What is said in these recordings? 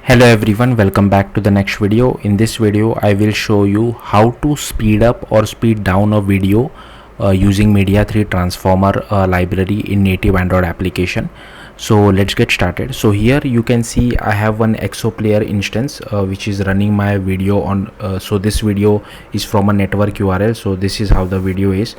Hello everyone, welcome back to the next video. In this video I will show you how to speed up or speed down a video using Media3 transformer library in native Android application. So let's get started. So here you can see I have one exoplayer instance which is running my video on so this video is from a network URL. So this is how the video is,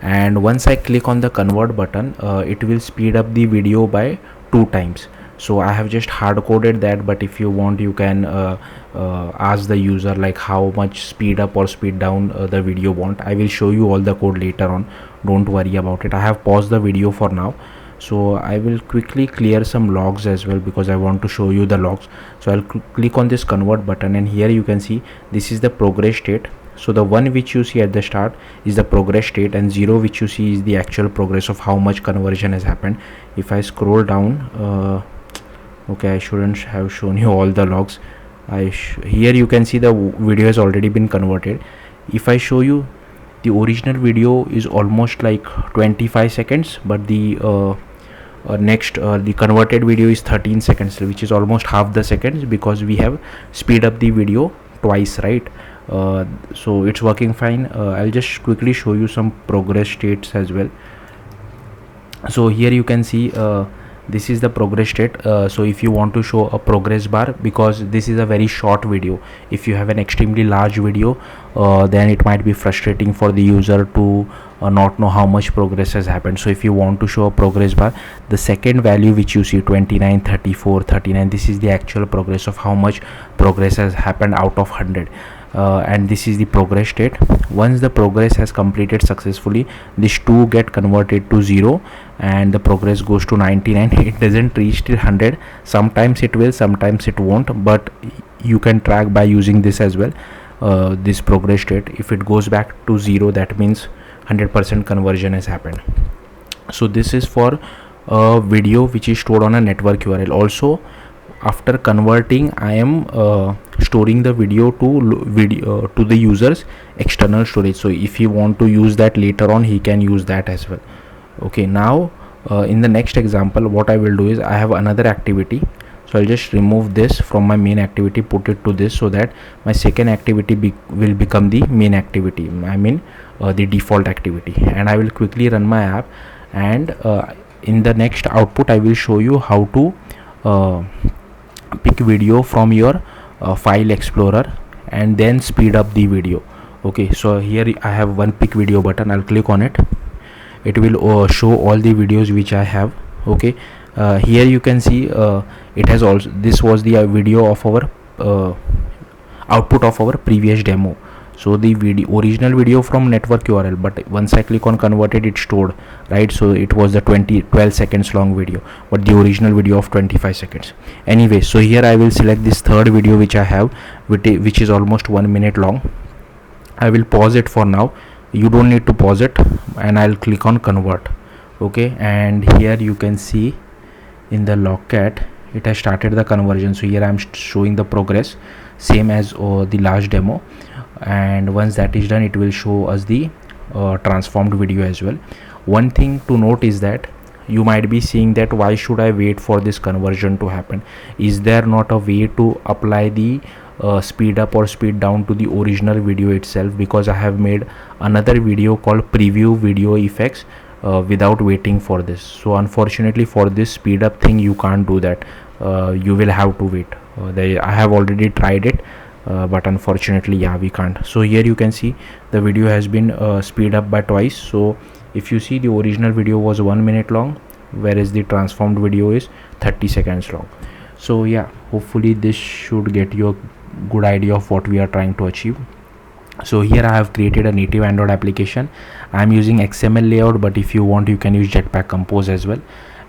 and once I click on the convert button it will speed up the video by 2 times. So I have just hard coded that, but if you want you can ask the user like how much speed up or speed down the video want. I will show you all the code later on, don't worry about it. I have paused the video for now, so I will quickly clear some logs as well because I want to show you the logs. So I'll click on this convert button, and here you can see this is the progress state. So the 1 which you see at the start is the progress state, and 0 which you see is the actual progress of how much conversion has happened. If I scroll down, okay, I shouldn't have shown you all the logs. Here you can see the video has already been converted. If I show you, the original video is almost like 25 seconds, but the the converted video is 13 seconds, which is almost half the seconds because we have speed up the video twice, right? So it's working fine. I'll just quickly show you some progress states as well. So here you can see this is the progress state. So if you want to show a progress bar, because this is a very short video, if you have an extremely large video then it might be frustrating for the user to not know how much progress has happened. So if you want to show a progress bar, the second value which you see 29, 34, 39, this is the actual progress of how much progress has happened out of 100. And this is the progress state. Once the progress has completed successfully, these two get converted to 0 and the progress goes to 99. It doesn't reach till 100. Sometimes it will, sometimes it won't, but you can track by using this as well, this progress state. If it goes back to 0, that means 100% conversion has happened. So this is for a video which is stored on a network URL. Also, after converting, I am storing the video to the user's external storage. So if he want to use that later on, he can use that as well. Okay, now in the next example, what I will do is I have another activity. So I'll just remove this from my main activity, put it to this, so that my second activity will become the main activity, I mean the default activity. And I will quickly run my app, and in the next output I will show you how to pick video from your file explorer and then speed up the video. Okay, so here I have one pick video button. I'll click on it. It will show all the videos which I have. Okay, here you can see it has also, this was the video of our output of our previous demo. So the original video from network URL, but once I click on converted, it stored, right? So it was the 12 seconds long video, but the original video of 25 seconds. Anyway, so here I will select this third video which I have, which is almost 1 minute long. I will pause it for now. You don't need to pause it, and I'll click on convert. Okay, and here you can see in the logcat it has started the conversion. So here I'm showing the progress, same as the last demo. And once that is done, it will show us the transformed video as well. One thing to note is that you might be seeing that why should I wait for this conversion to happen? Is there not a way to apply the speed up or speed down to the original video itself? Because I have made another video called preview video effects without waiting for this. So unfortunately for this speed up thing, you can't do that. You will have to wait. I have already tried it, but unfortunately, yeah, we can't. So here you can see the video has been speed up by twice. So if you see, the original video was 1 minute long, whereas the transformed video is 30 seconds long. So yeah, hopefully this should get you a good idea of what we are trying to achieve. So here I have created a native Android application. I am using XML layout, but if you want, you can use Jetpack Compose as well.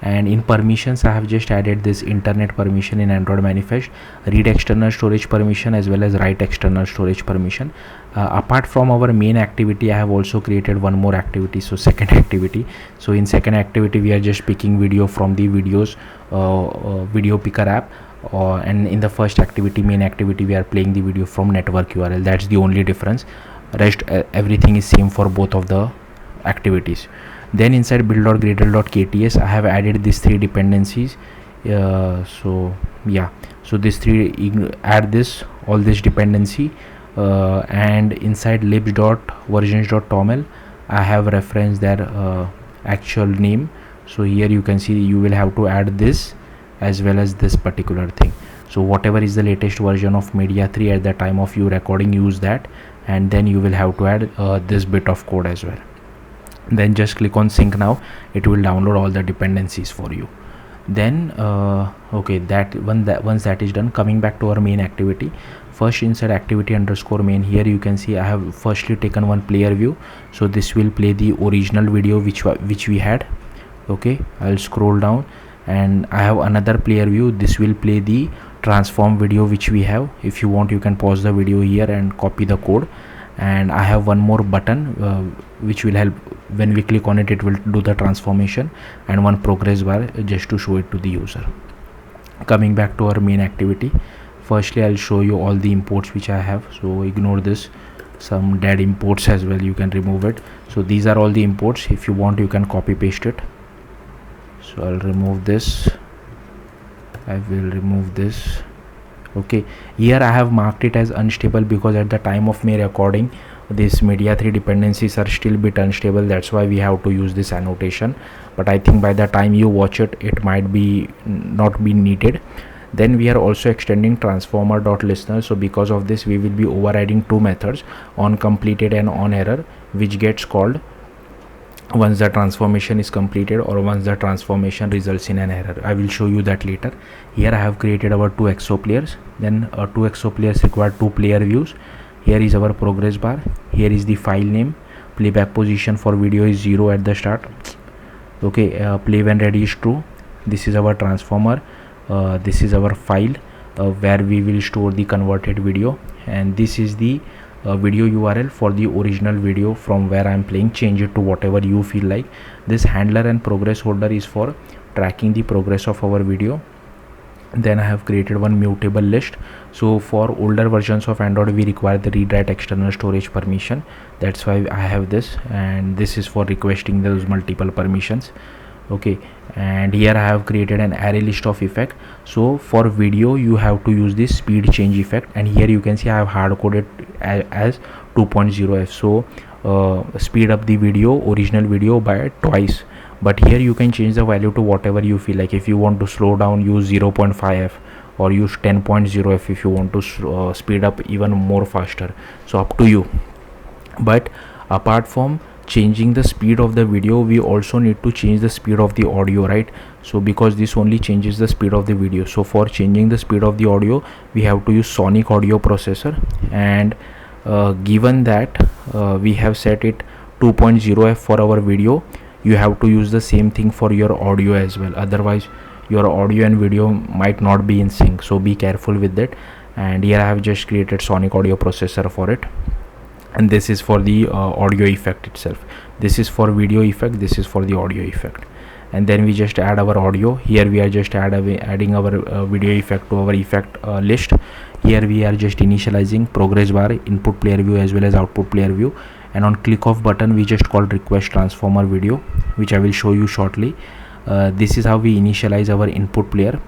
And in permissions, I have just added this internet permission in Android manifest, read external storage permission, as well as write external storage permission. Apart from our main activity, I have also created one more activity, so second activity. So in second activity, we are just picking video from the video picker app, and in the first activity, main activity, we are playing the video from network URL. That's the only difference. Rest everything is same for both of the activities. Then inside build.gradle.kts, I have added these 3 dependencies. So yeah, so this three, add this all this dependency, and inside libs.versions.toml I have referenced their actual name. So here you can see you will have to add this as well as this particular thing. So whatever is the latest version of Media3 at the time of you recording, use that, and then you will have to add this bit of code as well. Then just click on sync now. It will download all the dependencies for you. Then okay, once that is done, coming back to our main activity, first inside activity underscore main, here you can see I have firstly taken one player view. So this will play the original video which we had. Okay, I'll scroll down and I have another player view. This will play the transform video which we have. If you want, you can pause the video here and copy the code. And I have one more button which will help, when we click on it, it will do the transformation, and one progress bar just to show it to the user. Coming back to our main activity, firstly I'll show you all the imports which I have. So ignore this, some dead imports as well, you can remove it. So these are all the imports. If you want, you can copy paste it. So I'll remove this, I will remove this. Okay, here I have marked it as unstable because at the time of me recording, this Media3 dependencies are still a bit unstable. That's why we have to use this annotation, but I think by the time you watch it, it might be not be needed. Then we are also extending transformer.listener. So because of this, we will be overriding two methods, on completed and on error, which gets called once the transformation is completed or once the transformation results in an error. I will show you that later. Here I have created our two exo players. Then two exo players require two player views. Here is our progress bar. Here is the file name. Playback position for video is 0 at the start. Okay, play when ready is true. This is our transformer. This is our file where we will store the converted video, and this is the video URL for the original video from where I am playing. Change it to whatever you feel like. This handler and progress holder is for tracking the progress of our video. Then I have created one mutable list. So for older versions of Android, we require the read write external storage permission. That's why I have this, and this is for requesting those multiple permissions. Okay, and here I have created an array list of effect. So for video, you have to use this speed change effect, and here you can see I have hard coded as 2.0f. So speed up the video, original video, by twice. But here you can change the value to whatever you feel like. If you want to slow down, use 0.5f, or use 10.0f if you want to speed up even more faster. So up to you. But apart from changing the speed of the video, we also need to change the speed of the audio, right? So because this only changes the speed of the video, so for changing the speed of the audio, we have to use sonic audio processor. And given that we have set it 2.0f for our video, you have to use the same thing for your audio as well. Otherwise your audio and video might not be in sync, so be careful with that. And here I have just created sonic audio processor for it, and this is for the audio effect itself. This is for video effect, this is for the audio effect. And then we just add our audio. Here we are just adding our video effect to our effect list. Here we are just initializing progress bar, input player view as well as output player view, and on click of button we just call request transformer video, which I will show you shortly. This is how we initialize our input player.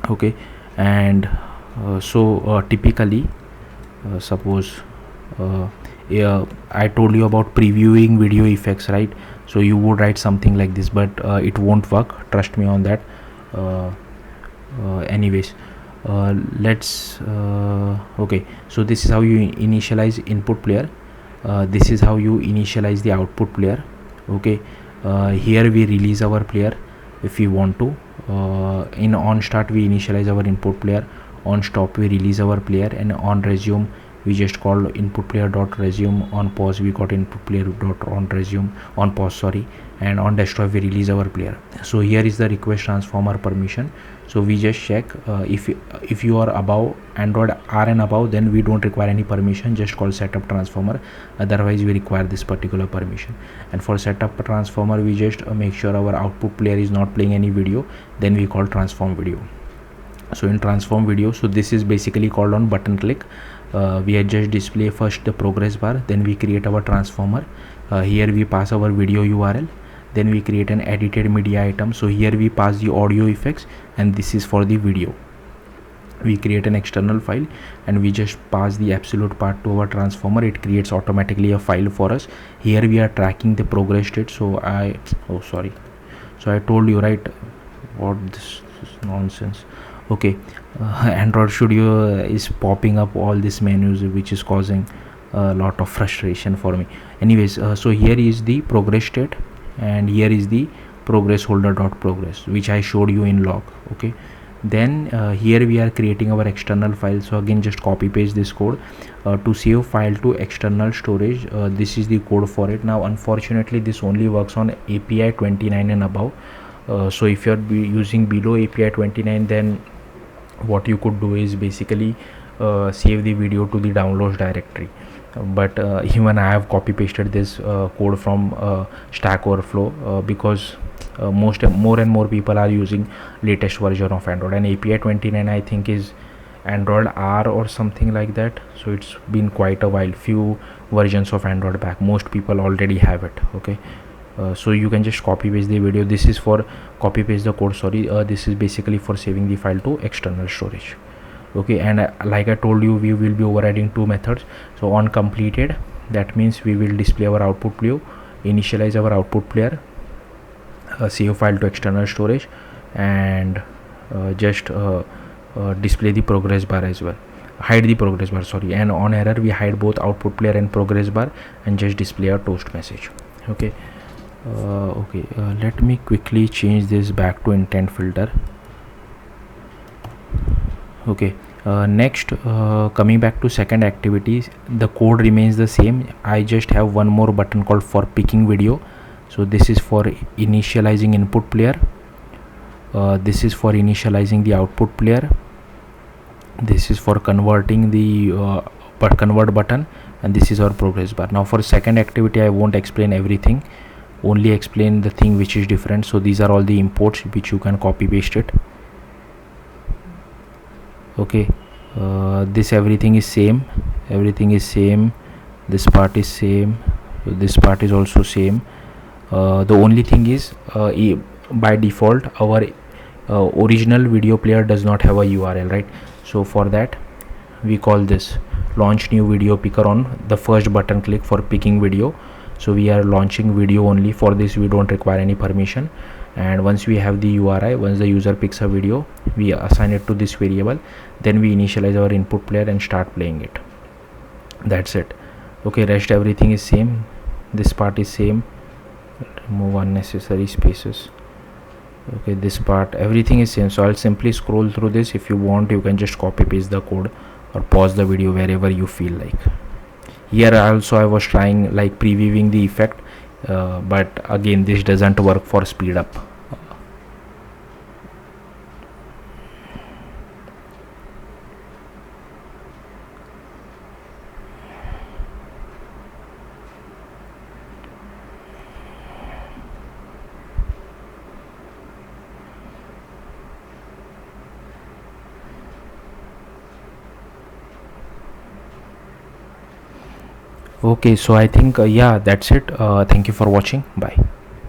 Okay, and typically suppose yeah, I told you about previewing video effects, right? So you would write something like this, but it won't work, trust me on that. Anyways, let's okay, so this is how you initialize input player. This is how you initialize the output player. Okay, here we release our player if we want to. In on start we initialize our input player, on stop we release our player, and on resume we just call input player dot resume. On pause we got input player dot on resume, on pause, sorry, and on destroy we release our player. So here is the request transformer permission. So we just check if you are above Android R and above, then we don't require any permission, just call setup transformer. Otherwise we require this particular permission. And for setup transformer, we just make sure our output player is not playing any video, then we call transform video. So in transform video, so this is basically called on button click. We just display first the progress bar, then we create our transformer. Here we pass our video URL, then we create an edited media item. So here we pass the audio effects, and this is for the video. we create an external file and we just pass the absolute part to our transformer. It creates automatically a file for us. Here we are tracking the progress state. So I told you, right, what this is nonsense. Okay, Android Studio is popping up all these menus, which is causing a lot of frustration for me. Anyways, so here is the progress state and here is the progress holder dot progress, which I showed you in log. Okay, then here we are creating our external file. So again, just copy paste this code to save file to external storage. This is the code for it. Now unfortunately this only works on API 29 and above. So if you're using below API 29, then what you could do is basically save the video to the downloads directory. But even I have copy pasted this code from Stack Overflow because more and more people are using latest version of Android, and API 29 I think is Android R or something like that. So it's been quite a while, few versions of Android back. Most people already have it. Okay, so you can just copy paste the video. This is for copy paste the code, this is basically for saving the file to external storage. Okay, and like I told you, we will be overriding two methods. So on completed, that means we will display our output player, initialize our output player, save file to external storage, and just display the progress bar as well, hide the progress bar, and on error we hide both output player and progress bar and just display a toast message. Okay, let me quickly change this back to intent filter. Okay, next, coming back to second activities, the code remains the same. I just have one more button called for picking video. So this is for initializing input player, this is for initializing the output player, this is for converting the convert button, and this is our progress bar. Now for second activity I won't explain everything, only explain the thing which is different. So these are all the imports which you can copy paste it. Okay, this everything is same, this part is same, this part is also same. The only thing is by default our original video player does not have a URL, right? So for that we call this launch new video picker on the first button click for picking video. So we are launching video only. For this we don't require any permission, and once we have the URI, once the user picks a video, we assign it to this variable, then we initialize our input player and start playing it. That's it. Okay, rest everything is same, this part is same, remove unnecessary spaces. Okay, this part everything is same. So I'll simply scroll through this. If you want, you can just copy paste the code or pause the video wherever you feel like. Here also I was trying like previewing the effect, but again this doesn't work for speed up. Okay, so I think yeah, that's it. Thank you for watching. Bye.